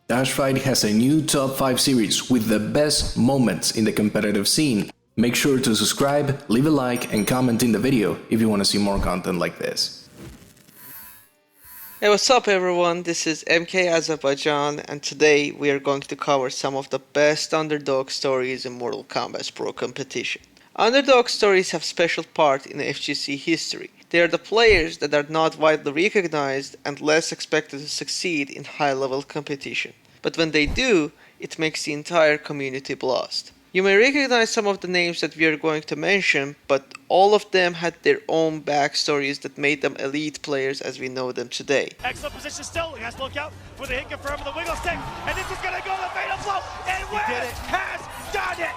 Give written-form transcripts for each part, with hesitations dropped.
DashFight has a new top 5 series with the best moments in the competitive scene. Make sure to subscribe, leave a like and comment in the video if you want to see more content like this. Hey, what's up everyone, this is MK Azerbaijan and today we are going to cover some of the best underdog stories in Mortal Kombat's Pro Kompetition. Underdog stories have special part in FGC history. They are the players that are not widely recognized and less expected to succeed in high-level competition. But when they do, it makes the entire community blast. You may recognize some of the names that we are going to mention, but all of them had their own backstories that made them elite players as we know them today. Excellent position still. He has to look out for the hit confirm with the wiggle stick. And this is going to go the fatal blow. And West has done it.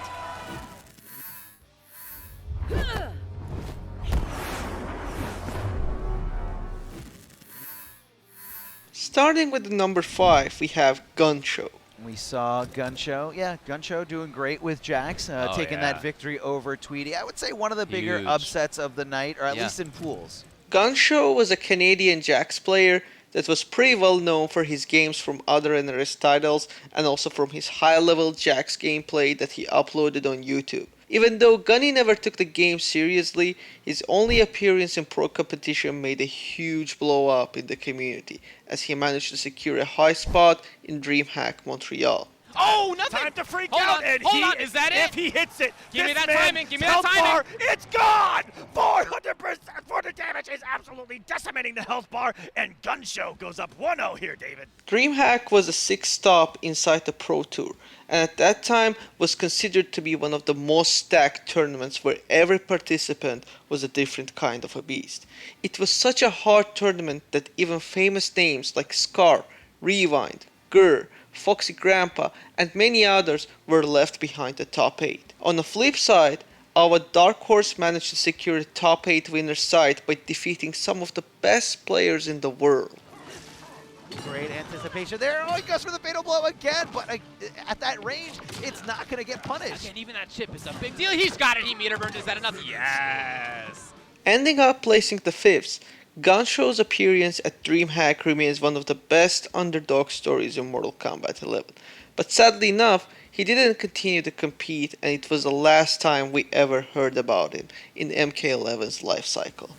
Starting with the number 5, we have Gunshow. We saw Gunshow. Yeah, Gunshow doing great with Jax, taking that victory over Tweedy. I would say one of the bigger upsets of the night, or at least in pools. Gunshow was a Canadian Jax player that was pretty well known for his games from other NRS titles and also from his high-level Jax gameplay that he uploaded on YouTube. Even though Gunny never took the game seriously, his only appearance in Pro Kompetition made a huge blow up in the community, as he managed to secure a high spot in DreamHack Montreal. Oh, nothing! Time to freak out, and is that it? If he hits it, give me this that timing, give me that health timing. bar, it's gone! 400% for the damage is absolutely decimating the health bar, and Gunshow goes up 1-0 here, David. DreamHack was a 6th stop inside the Pro Tour, and at that time was considered to be one of the most stacked tournaments where every participant was a different kind of a beast. It was such a hard tournament that even famous names like Scar, Rewind, Gurr, Foxy Grandpa, and many others were left behind the top 8. On the flip side, our Dark Horse managed to secure the top 8 winner's side by defeating some of the best players in the world. Great anticipation there. Oh, he goes for the fatal blow again, but at that range, it's not going to get punished. Again, even that chip is a big deal. He's got it. He meter burned. Is that enough? Yes. Ending up placing the 5th, Gunshow's appearance at DreamHack remains one of the best underdog stories in Mortal Kombat 11. But sadly enough, he didn't continue to compete and it was the last time we ever heard about him in MK11's life cycle.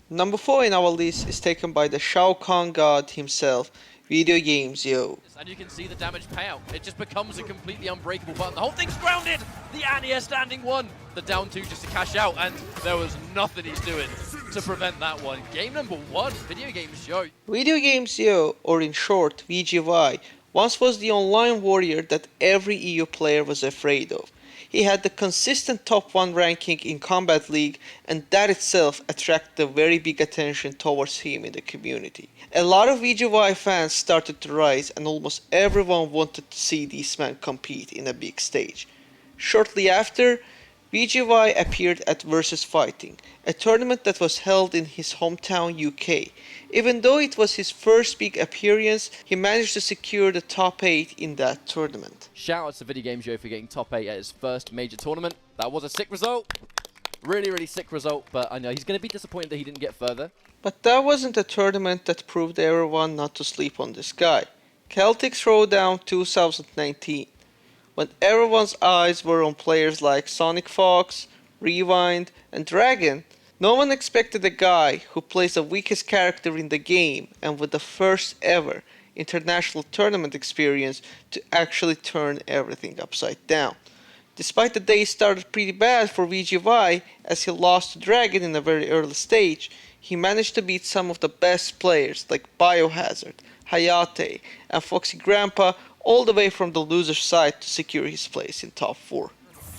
Number 4 in our list is taken by the Shao Kahn god himself, Video Games Yo. And you can see the damage payout. It just becomes a completely unbreakable button. The whole thing's grounded. The anti-air standing 1. The down 2 just to cash out, and there was nothing he's doing to prevent that one. Game number 1, Video Games Yo. Video Games Yo, or in short VGY, once was the online warrior that every EU player was afraid of. He had the consistent top 1 ranking in Combat League, and that itself attracted a very big attention towards him in the community. A lot of VGY fans started to rise and almost everyone wanted to see this man compete in a big stage. Shortly after, VGY appeared at Versus Fighting, a tournament that was held in his hometown UK. Even though it was his first big appearance, he managed to secure the top 8 in that tournament. Shout out to Video Games Yo for getting top 8 at his first major tournament. That was a sick result. Really sick result, but I know he's going to be disappointed that he didn't get further. But that wasn't a tournament that proved everyone not to sleep on this guy. Celtic Throwdown 2019. When everyone's eyes were on players like Sonic Fox, Rewind, and Dragon, no one expected a guy who plays the weakest character in the game and with the first ever international tournament experience to actually turn everything upside down. Despite the day started pretty bad for VGY as he lost to Dragon in a very early stage, he managed to beat some of the best players like Biohazard, Hayate, and Foxy Grandpa all the way from the loser's side to secure his place in top 4.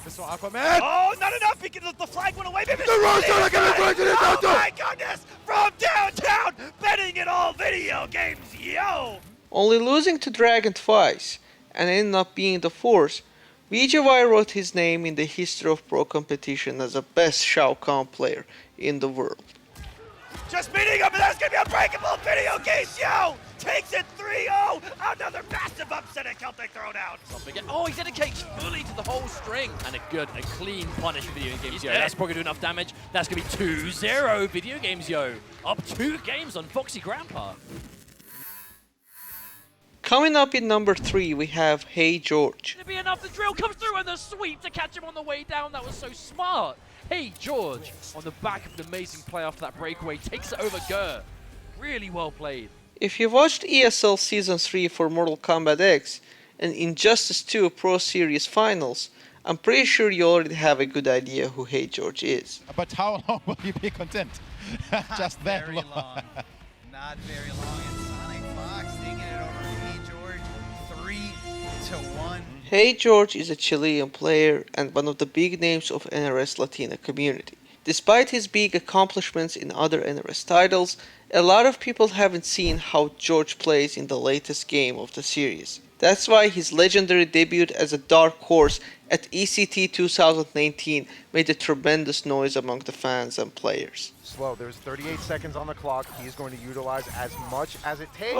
Aquaman. Oh, not enough! The flag went away. Oh my goodness! From downtown, betting it all Video Games Yo! Only losing to Dragon twice and ending up being the 4th, VGY wrote his name in the history of Pro Kompetition as the best Shao Kahn player in the world. Just beating him, and that's going to be unbreakable. Video Games Yo takes it 3-0. Another massive upset at Celtic Throwdown. Oh, he dedicates fully to the whole string. And a clean punish for Video Games Yo. That's probably going to do enough damage. That's going to be 2-0 Video Games Yo. Up 2 games on Foxy Grandpa. Coming up in number 3 we have Hey George. It'll be enough, the drill comes through and the sweep to catch him on the way down. That was so smart. Hey George, on the back of an amazing play after that breakaway, takes it over Gurr. Really well played. If you watched ESL Season 3 for Mortal Kombat X and Injustice 2 Pro Series Finals, I'm pretty sure you already have a good idea who Hey George is. But how long will you be content? Just that very long. Not very long. And Sonic Fox taking it over Hey George 3-1. Hey George is a Chilean player and one of the big names of NRS Latina community. Despite his big accomplishments in other NRS titles, a lot of people haven't seen how George plays in the latest game of the series. That's why his legendary debut as a dark horse at ECT 2019 made a tremendous noise among the fans and players. Slow, there's 38 seconds on the clock. He's going to utilize as much as it takes.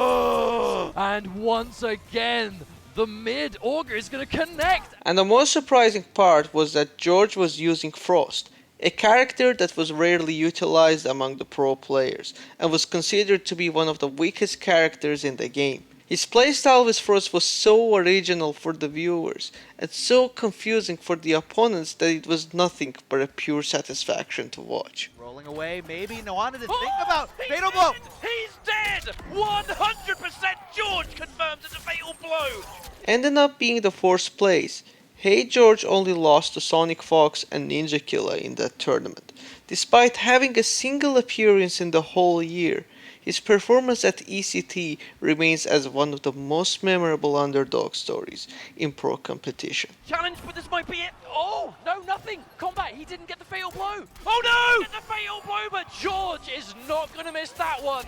And once again, the mid auger is going to connect. And the most surprising part was that George was using Frost, a character that was rarely utilized among the pro players and was considered to be one of the weakest characters in the game. His playstyle with Frost was so original for the viewers and so confusing for the opponents that it was nothing but a pure satisfaction to watch. Rolling away, maybe. No one to think about. Fatal blow. He's dead! 100% George confirms it's a fatal blow! Ending up being the 4th place, Hey George only lost to Sonic Fox and Ninja Killa in that tournament. Despite having a single appearance in the whole year, his performance at ECT remains as one of the most memorable underdog stories in Pro Kompetition. Challenge, but this might be it. Oh, no, nothing. Combat, he didn't get the fatal blow. Oh no! Get the fatal blow, but George is not going to miss that one.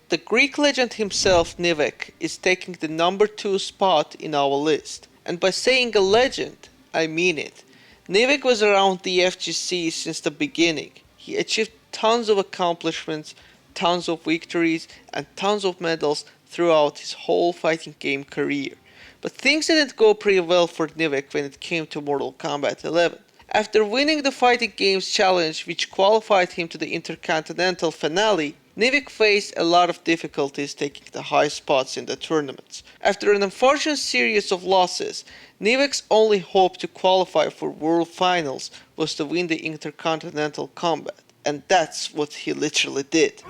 The Greek legend himself, Nivik, is taking the number 2 spot in our list. And by saying a legend, I mean it. Nivik was around the FGC since the beginning. He achieved tons of accomplishments, tons of victories, and tons of medals throughout his whole fighting game career. But things didn't go pretty well for Nivik when it came to Mortal Kombat 11. After winning the Fighting Games Challenge, which qualified him to the Intercontinental Finale, Nivik faced a lot of difficulties taking the high spots in the tournaments. After an unfortunate series of losses, Nivik's only hope to qualify for World Finals was to win the Intercontinental Combat. And that's what he literally did.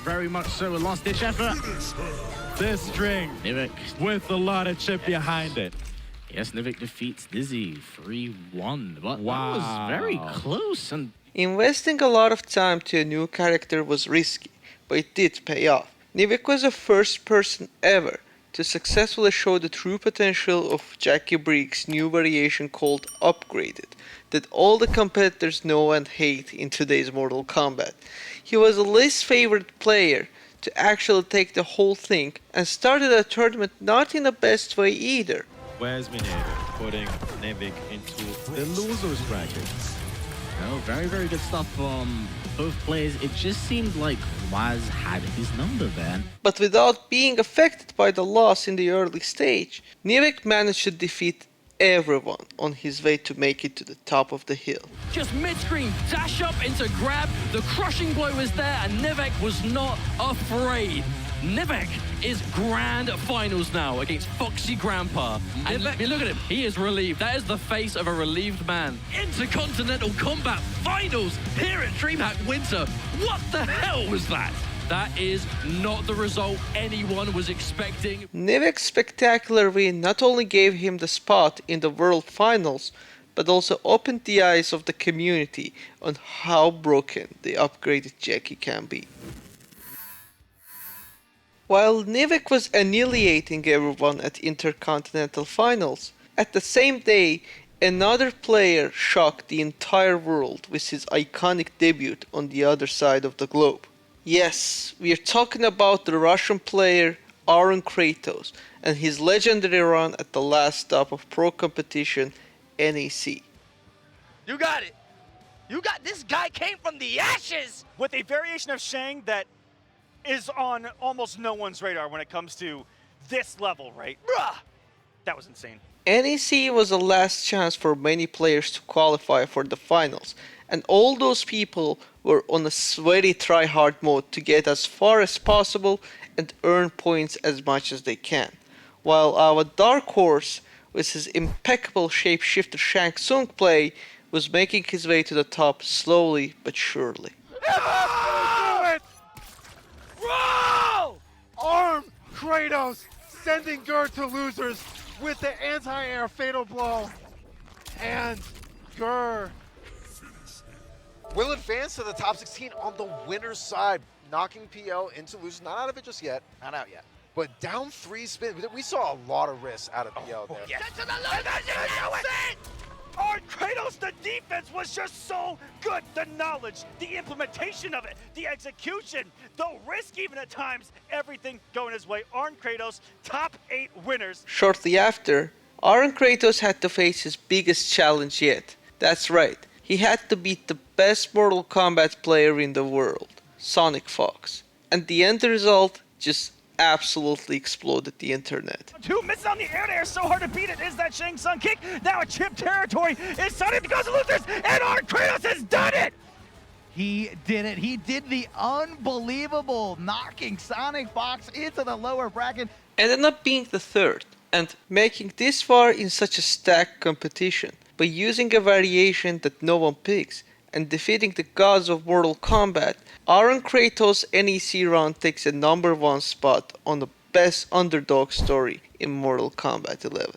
Very much so a last-ditch effort. This string, Nivik, with a lot of chip behind it. Yes, Nivik defeats Dizzy 3-1, but wow, that was very close. And investing a lot of time to a new character was risky, but it did pay off. Nivik was the first person ever to successfully show the true potential of Jackie Breek's new variation called Upgraded, that all the competitors know and hate in today's Mortal Kombat. He was the least favorite player to actually take the whole thing and started a tournament not in the best way either. Where's Mineta putting Nivik into the losers bracket? No, very, very good stuff from both players. It just seemed like Waz had his number there. But without being affected by the loss in the early stage, Nivik managed to defeat everyone on his way to make it to the top of the hill. Just mid-screen, dash up into grab, the crushing blow was there and Nivik was not afraid. Nivik is grand finals now against Foxy Grandpa. And look at him, he is relieved. That is the face of a relieved man. Intercontinental Combat Finals here at DreamHack Winter. What the hell was that? That is not the result anyone was expecting. Nivik's spectacular win not only gave him the spot in the World Finals, but also opened the eyes of the community on how broken the upgraded Jackie can be. While Nivik was annihilating everyone at Intercontinental Finals, at the same day, another player shocked the entire world with his iconic debut on the other side of the globe. Yes, we are talking about the Russian player Aaron Kratos and his legendary run at the last stop of Pro Kompetition, NEC. You got it! You got this guy came from the ashes! With a variation of Shang that is on almost no one's radar when it comes to this level, right? Bruh! That was insane. NEC was the last chance for many players to qualify for the finals, and all those people were on a sweaty try-hard mode to get as far as possible and earn points as much as they can, while our dark horse, with his impeccable shapeshifter Shang Tsung play, was making his way to the top slowly but surely. Roll! Arm Kratos sending Gur to losers with the anti-air fatal blow. And Gur will advance to the top 16 on the winner's side, knocking PL into losers. Not out of it just yet. Not out yet. But down 3 spin. We saw a lot of risks out of PL there. Get to the line! On Kratos, the defense was just so good. The knowledge, the implementation of it, the execution, the risk even at times, everything going his way. Arn Kratos, top 8 winners. Shortly after, Arn Kratos had to face his biggest challenge yet. That's right, he had to beat the best Mortal Kombat player in the world, Sonic Fox. And the end result just absolutely exploded the internet. 2 misses on the air there, so hard to beat it is that Shang Tsung kick. Now a chip territory is Sonic because of losers, and Arn Kratos has done it! He did it. He did the unbelievable, knocking Sonic Fox into the lower bracket. Ended up being the third, and making this far in such a stacked competition by using a variation that no one picks and defeating the gods of Mortal Kombat. Arn Kratos' NEC run takes a #1 spot on the best underdog story in Mortal Kombat 11.